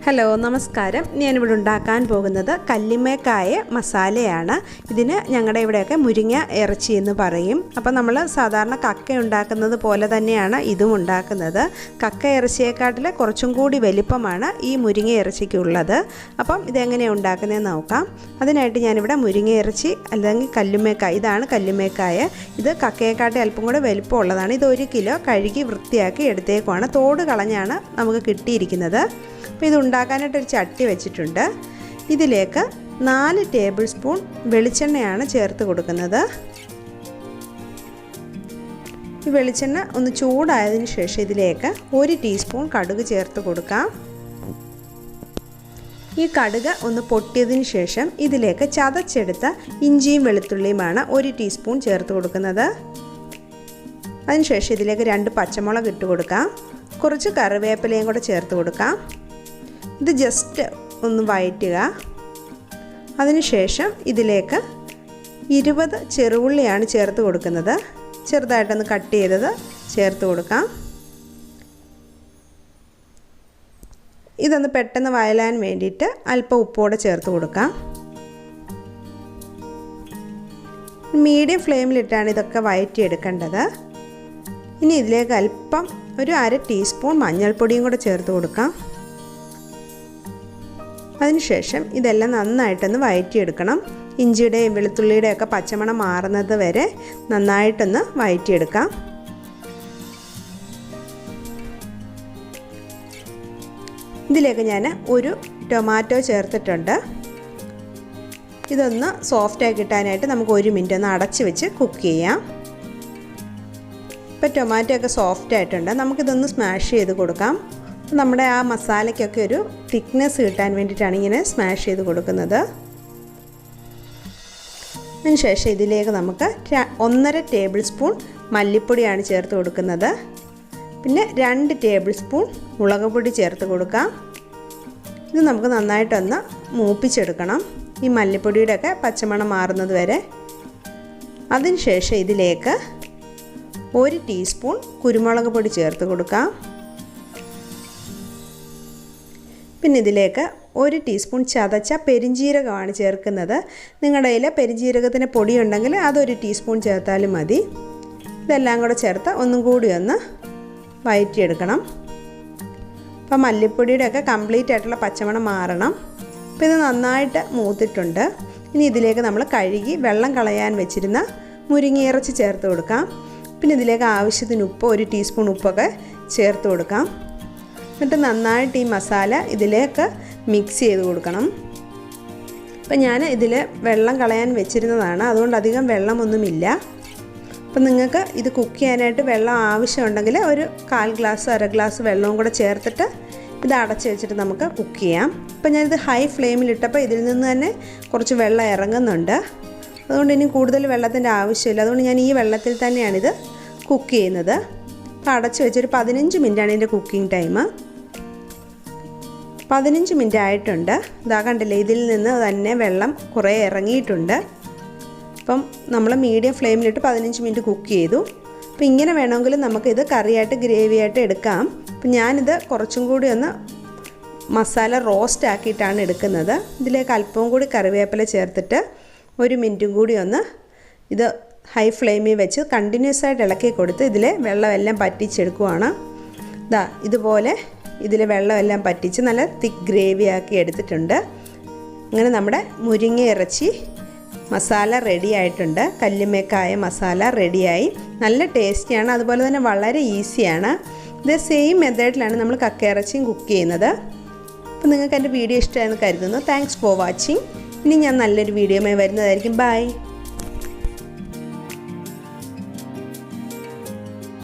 Hello നമസ്കാരം. ഞാനിവിടെ ഉണ്ടാക്കാൻ പോകുന്നത് കല്ലിമേക്കായ മസാലയാണ്. ഇതിന് ഞങ്ങളുടെ ഇവിടെയൊക്കെ മുരിങ്ങ ഇറച്ചി എന്ന് പറയും. അപ്പോൾ നമ്മൾ സാധാരണ കക്ക ഉണ്ടാക്കുന്നത് പോലെ തന്നെയാണ് ഇതും ഉണ്ടാക്കുന്നത്. കക്ക ഇറച്ചിയെക്കാട്ടിൽ കുറച്ചും കൂടി വലിപ്പമാണ് ഈ മുരിങ്ങ ഇറച്ചിക്കുള്ളത്. അപ്പം ഇതെങ്ങനെയാണ് ഉണ്ടാക്കുന്നതെന്ന് നോക്കാം. അതിനായിട്ട് ഞാനിവിടെ മുരിങ്ങ ഇറച്ചി അല്ലെങ്കിൽ കല്ലുമേക്കായ, ഇതാണ് കല്ലുമേക്കായ. ഇത് കക്കയെക്കാട്ടി അല്പം കൂടെ വലിപ്പമുള്ളതാണ്. ഇത് 1 കിലോ കഴുകി വൃത്തിയാക്കി എടുത്തേക്കുവാണ്. തോട് കളഞ്ഞാണ് നമുക്ക് കിട്ടിയിരിക്കുന്നത്. അപ്പോൾ ഇത് ഉണ്ടാക്കാനായിട്ടൊരു ചട്ടി വെച്ചിട്ടുണ്ട്. ഇതിലേക്ക് 4 ടേബിൾ സ്പൂൺ വെളിച്ചെണ്ണയാണ് ചേർത്ത് കൊടുക്കുന്നത്. ഈ വെളിച്ചെണ്ണ ഒന്ന് ചൂടായതിന് ശേഷം ഇതിലേക്ക് 1 ടീസ്പൂൺ കടുക് ചേർത്ത് കൊടുക്കാം. ഈ കടുക് ഒന്ന് പൊട്ടിയതിന് ശേഷം ഇതിലേക്ക് ചതച്ചെടുത്ത ഇഞ്ചിയും വെളുത്തുള്ളിയുമാണ് 1 ടീസ്പൂൺ ചേർത്ത് കൊടുക്കുന്നത്. അതിനുശേഷം ഇതിലേക്ക് 2 പച്ചമുളക് ഇട്ട് കൊടുക്കാം. കുറച്ച് കറിവേപ്പിലയും കൂടെ ചേർത്ത് കൊടുക്കാം. ഇത് ജസ്റ്റ് ഒന്ന് വഴറ്റുക. അതിനുശേഷം ഇതിലേക്ക് 20 ചെറുള്ളിയാണ് ചേർത്ത് കൊടുക്കുന്നത്. ചെറുതായിട്ടൊന്ന് കട്ട് ചെയ്തത് ചേർത്ത് കൊടുക്കാം. ഇതൊന്ന് പെട്ടെന്ന് വഴലാൻ വേണ്ടിയിട്ട് അല്പം ഉപ്പോടെ ചേർത്ത് കൊടുക്കാം. മീഡിയം ഫ്ലെയിമിലിട്ടാണ് ഇതൊക്കെ വഴറ്റിയെടുക്കേണ്ടത്. ഇനി ഇതിലേക്ക് അല്പം ഒരു 1/2 ടീസ്പൂൺ മഞ്ഞൾപ്പൊടിയും കൂടെ ചേർത്ത് കൊടുക്കാം. അതിനുശേഷം ഇതെല്ലാം നന്നായിട്ടൊന്ന് വഴറ്റിയെടുക്കണം. ഇഞ്ചിയുടെയും വെളുത്തുള്ളിയുടെയും ഒക്കെ പച്ചമണം മാറുന്നത് വരെ നന്നായിട്ടൊന്ന് വഴറ്റിയെടുക്കാം. ഇതിലേക്ക് ഞാൻ ഒരു ടൊമാറ്റോ ചേർത്തിട്ടുണ്ട്. ഇതൊന്ന് സോഫ്റ്റായി കിട്ടാനായിട്ട് നമുക്ക് 1 മിനിറ്റ് ഒന്ന് അടച്ച് വെച്ച് കുക്ക് ചെയ്യാം. ഇപ്പോൾ ടൊമാറ്റോ ഒക്കെ സോഫ്റ്റ് ആയിട്ടുണ്ട്. നമുക്കിതൊന്ന് സ്മാഷ് ചെയ്ത് കൊടുക്കാം. നമ്മുടെ ആ മസാലയ്ക്കൊക്കെ ഒരു തിക്നെസ് കിട്ടാൻ വേണ്ടിയിട്ടാണ് ഇങ്ങനെ സ്മാഷ് ചെയ്ത് കൊടുക്കുന്നത്. അതിനുശേഷം ഇതിലേക്ക് നമുക്ക് 1.5 ടേബിൾ സ്പൂൺ മല്ലിപ്പൊടിയാണ് ചേർത്ത് കൊടുക്കുന്നത്. പിന്നെ 2 ടേബിൾ സ്പൂൺ മുളക് പൊടി ചേർത്ത് കൊടുക്കാം. ഇത് നമുക്ക് നന്നായിട്ടൊന്ന് മൂപ്പിച്ചെടുക്കണം, ഈ മല്ലിപ്പൊടിയുടെയൊക്കെ പച്ചമണം മാറുന്നത് വരെ. അതിനുശേഷം ഇതിലേക്ക് 1 ടീസ്പൂൺ കുരുമുളക് പൊടി ചേർത്ത് കൊടുക്കാം. പിന്നെ ഇതിലേക്ക് 1 ടീസ്പൂൺ ചതച്ച പെരിഞ്ജീരകമാണ് ചേർക്കുന്നത്. നിങ്ങളുടെ കയ്യിൽ പെരിഞ്ജീരകത്തിൻ്റെ പൊടി ഉണ്ടെങ്കിൽ അതൊരു ടീസ്പൂൺ ചേർത്താലും മതി. ഇതെല്ലാം കൂടെ ചേർത്ത് ഒന്നും കൂടി ഒന്ന് വഴറ്റിയെടുക്കണം. അപ്പോൾ മല്ലിപ്പൊടിയുടെയൊക്കെ കംപ്ലീറ്റ് ആയിട്ടുള്ള പച്ചമണം മാറണം. അപ്പോൾ ഇത് നന്നായിട്ട് മൂത്തിട്ടുണ്ട്. ഇനി ഇതിലേക്ക് നമ്മൾ കഴുകി വെള്ളം കളയാൻ വെച്ചിരുന്ന മുരിങ്ങയിറച്ചി ചേർത്ത് കൊടുക്കാം. പിന്നെ ഇതിലേക്ക് ആവശ്യത്തിന് ഉപ്പ്, 1 ടീസ്പൂൺ ഉപ്പൊക്കെ ചേർത്ത് കൊടുക്കാം. എന്നിട്ട് നന്നായിട്ട് ഈ മസാല ഇതിലേക്ക് മിക്സ് ചെയ്ത് കൊടുക്കണം. അപ്പം ഞാൻ ഇതിൽ വെള്ളം കളയാൻ വെച്ചിരുന്നതാണ്, അതുകൊണ്ട് അധികം വെള്ളമൊന്നുമില്ല. അപ്പം നിങ്ങൾക്ക് ഇത് കുക്ക് ചെയ്യാനായിട്ട് വെള്ളം ആവശ്യമുണ്ടെങ്കിൽ ഒരു 1/4 ഗ്ലാസ് 1/2 ഗ്ലാസ് വെള്ളവും കൂടെ ചേർത്തിട്ട് ഇത് അടച്ച് വെച്ചിട്ട് നമുക്ക് കുക്ക് ചെയ്യാം. അപ്പം ഞാനിത് ഹൈ ഫ്ലെയിമിലിട്ടപ്പോൾ ഇതിൽ നിന്ന് തന്നെ കുറച്ച് വെള്ളം ഇറങ്ങുന്നുണ്ട്. അതുകൊണ്ട് ഇനി കൂടുതൽ വെള്ളത്തിൻ്റെ ആവശ്യമില്ല. അതുകൊണ്ട് ഞാൻ ഈ വെള്ളത്തിൽ തന്നെയാണിത് കുക്ക് ചെയ്യുന്നത്. അപ്പോൾ അടച്ച് വെച്ചൊരു 15 മിനിറ്റാണ് ഇതിൻ്റെ കുക്കിംഗ് ടൈം. 15 മിനിറ്റ് ആയിട്ടുണ്ട്. ഇതാ കണ്ടില്ലേ, ഇതിൽ നിന്ന് തന്നെ വെള്ളം കുറേ ഇറങ്ങിയിട്ടുണ്ട്. അപ്പം നമ്മൾ മീഡിയം ഫ്ലെയിമിലിട്ട് 15 മിനിറ്റ് കുക്ക് ചെയ്തു. അപ്പോൾ ഇങ്ങനെ വേണമെങ്കിൽ നമുക്കിത് കറിയായിട്ട് ഗ്രേവിയായിട്ട് എടുക്കാം. അപ്പം ഞാനിത് കുറച്ചും കൂടി ഒന്ന് മസാല റോസ്റ്റ് ആക്കിയിട്ടാണ് എടുക്കുന്നത്. ഇതിലേക്ക് അല്പവും കൂടി കറിവേപ്പില ചേർത്തിട്ട് 1 മിനിറ്റും കൂടി ഒന്ന് ഇത് ഹൈ ഫ്ലെയിമിൽ വെച്ച് കണ്ടിന്യൂസ് ആയിട്ട് ഇളക്കി കൊടുത്ത് ഇതിലെ വെള്ളമെല്ലാം പറ്റിച്ചെടുക്കുവാണ്. ഇതാ ഇതുപോലെ ഇതിലെ വെള്ളമെല്ലാം പറ്റിച്ച് നല്ല തിക്ക് ഗ്രേവി ആക്കി എടുത്തിട്ടുണ്ട്. അങ്ങനെ നമ്മുടെ മുരിങ്ങ ഇറച്ചി മസാല റെഡി ആയിട്ടുണ്ട്. കല്ലുമേക്കായ മസാല റെഡിയായി. നല്ല ടേസ്റ്റിയാണ്, അതുപോലെ തന്നെ വളരെ ഈസിയാണ്. ഇത് സെയിം മെത്തേഡിലാണ് നമ്മൾ കക്കയിറച്ചിയും കുക്ക് ചെയ്യുന്നത്. അപ്പോൾ നിങ്ങൾക്ക് എൻ്റെ വീഡിയോ ഇഷ്ടമായെന്ന് കരുതുന്നു. Thanks for watching. ഇനി ഞാൻ നല്ലൊരു വീഡിയോയുമായി വരുന്നതായിരിക്കും. ബൈ.